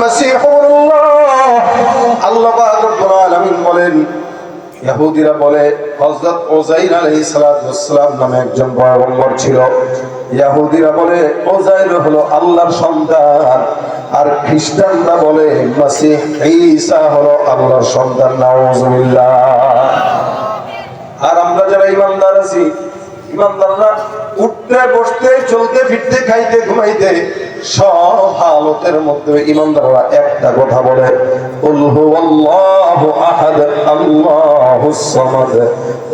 মাসীহুল্লাহ। আল্লাহ পাক রব্বুল আলামিন বলেন, ইহুদিরা বলে হযরত উযাইর আলাইহিস সালাতু ওয়াস সালাম নামে একজন পয়গম্বর ছিল। ইহুদিরা বলে উযাইর হলো আল্লাহর সন্তান, আর খ্রিস্টানরা বলে মাসীহ ঈসা হলো আল্লাহর সন্তান। নাউযুবিল্লাহ। আর আমরা যারা ঈমানদার আছি, ঈমানদাররা উঠতে বসতে চলতে ফিরতে খাইতে ঘুমাইতে সব হালতের মধ্যে ঈমানদাররা একটা কথা বলে, কুল হুয়াল্লাহু আহাদ আল্লাহুস সামাদ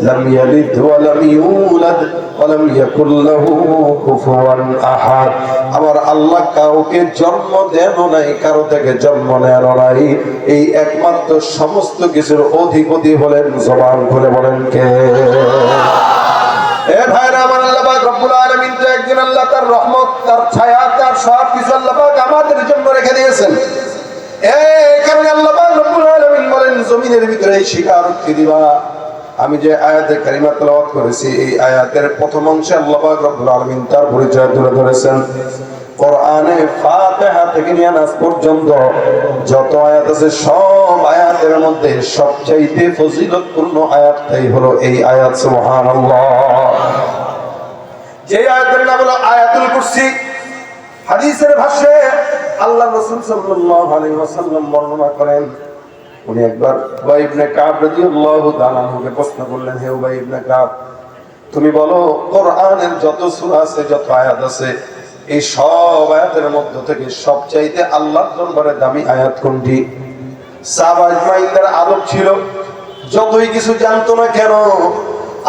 লাম ইয়ালিদ ওয়া লাম ইউলাদ ওয়া লাম ইয়াকুল লাহু কুফুয়ান আহাদ। আমার আল্লাহ কাউকে জন্ম দেন নাই, কারো থেকে জন্ম নেন নাই, এই একমাত্র সমস্ত কিছুর অধিপতি হলেন। জবান খুলে বলেন কে? এ ভাইরা আমার, আল্লাহ পাক রব্বুল আলামিন তো একদিন আল্লাহ তার রহমত, তার ছায়া, তার সব কিছু আল্লাহ পাক আমাদের জন্য রেখে দিয়েছেন। এই কারণে আল্লাহ পাক রব্বুল আলামিন বলেন, জমিনের ভিতরে স্বীকারোক্তি দিবা। আমি যে আয়াতে কারিমা তেলাওয়াত করেছি, এই আয়াতের প্রথম অংশে আল্লাহ পাক রব্বুল আলামিন তার পরিচয় তুলে ধরেছেন। কোরআনে ফাতিহা থেকে নিয়ে নাস পর্যন্ত যত আয়াত আছে, সব আয়াতের মধ্যে সবচাইতে ফজিলতপূর্ণ আয়াতটাই হলো এই আয়াত। সুবহানাল্লাহ। যে আয়াতের নাম হলো আয়াতুল কুরসি। হাদিসের ভাষ্যে আল্লাহ রাসূল সাল্লাল্লাহু আলাইহি ওয়াসাল্লাম বর্ণনা করেন, উনি একবার উবাই ইবনে কাব রাদিয়াল্লাহু তাআলা আনহুকে প্রশ্ন করলেন, হে উবাই ইবনে কাব, তুমি বলো কোরআনের যত সূরা আছে, যত আয়াত আছে, এই সব আয়াতের মধ্য থেকে সবচাইতে আল্লাহর দরবারে দামি আয়াত কোনটি? সাহাবা ইজমাইনদের আদব ছিল, যতই কিছু জানতো না কেন,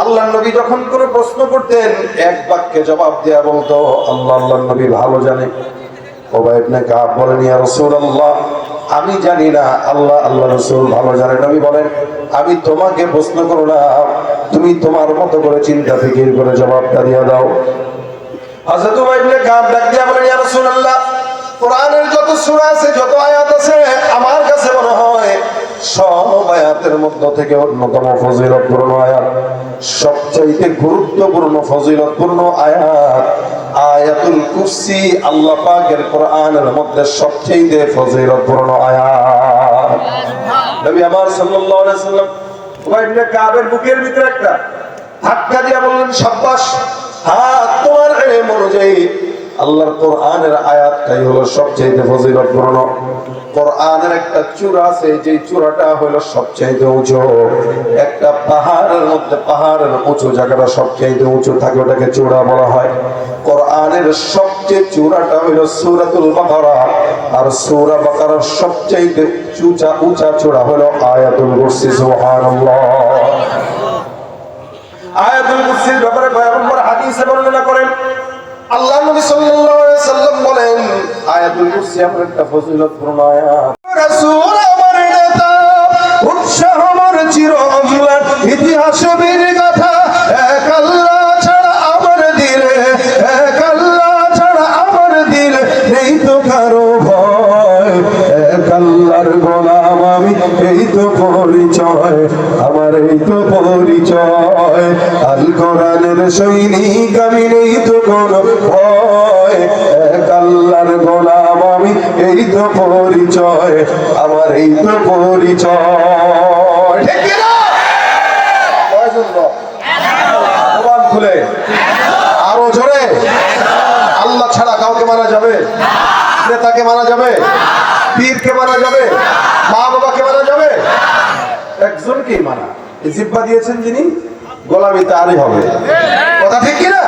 আল্লাহর নবী যখন কোনো প্রশ্ন করতেন এক বাক্যে জবাব দেয়া বলতো, আল্লাহর নবী ভালো জানে। উবাই ইবনে কাব বলেন, ইয়া রাসূলুল্লাহ, আমি জানি না, আল্লাহ রাসূল ভালো জানেন। নবী বলেন, আমি তোমাকে প্রশ্ন করলাম, তুমি তোমার মতো করে চিন্তা ফিকির করে জবাবটা দিয়ে দাও। হযরত উবাই ইবনে কাব ডাক দিয়ে বলেন, ইয়া রাসূলুল্লাহ, কোরআনের যত সূরা আছে, যত আয়াত আছে, আমার কাছে মনে হয় সব আয়াতের মধ্য থেকে অন্যতম ফজিলতপূর্ণ আয়াত, সবচাইতে গুরুত্বপূর্ণ ফজিলতপূর্ণ আয়াত আয়াতুল কুরসি। আল্লাহ পাকের কোরআনের মধ্যে সবচাইতে ফজিলতপূর্ণ আয়াত। নবী আমার সাল্লাল্লাহু আলাইহি ওয়াসাল্লাম উবাই ইবনে কাবের বুকের ভিতরে একটা ধাক্কা দিয়ে বললেন, শাবাশ, হ্যাঁ, তোমার ইলম অনুযায়ী আল্লাহর কোরআনের আয়াতটাই হলো সবচেয়ে ফজিলতপূর্ণ। কোরআনের একটা চূড়া আছে, যে চূড়াটা হলো সবচেয়ে উঁচু। একটা পাহাড়ের মধ্যে, পাহাড়ের উঁচু জায়গাটা সবচেয়ে উঁচু থাকে, ওটাকে চূড়া বলা হয়। কোরআনের সবচেয়ে চূড়াটা হলো সূরাতুল বাকারা, আর সূরা বাকারার সবচেয়ে উঁচা চূড়া হলো আয়াতুল কুরসি। সুবহানাল্লাহ। আয়াতুল কুরসির ব্যাপারে পয়গম্বর হাদিসে বর্ণনা করেন, আল্লাহ নবী সাল্লাল্লাহু আলাইহি ওয়াসাল্লাম বলেন, আয়াতুল কুরসি এমন একটা ফজিলতপূর্ণ আয়াত, রাসূল আমার নেতা, উৎসাহ আমার চির অম্লান, ইতিহাস বীর গাথা, এক আল্লাহ ছাড়া আমার দিলে, এক আল্লাহ ছাড়া আমার দিলে নেই তো কারো ভয়, এক আল্লাহর গোলাম আমি, এই তো পরিচয় আমার, এই তো পরিচয়, আল কোরআনের সৈনিক আমি, নেই তো কোনো ভয়, এক আল্লাহর গোলাম আমি, এই তো পরিচয় আমার, এই তো পরিচয়। ঠিক কি না? জবান খুলে আরো জোরে, আল্লাহ ছাড়া কাউকে মানা যাবে? নেতাকে মানা যাবে? পীরকে মানা যাবে? মা বাবাকে মানা যাবে? একজনকেই মানা। জিহ্বা দিয়েছেন যিনি, গোলামি তারই হবে। কথা ঠিক কিনা?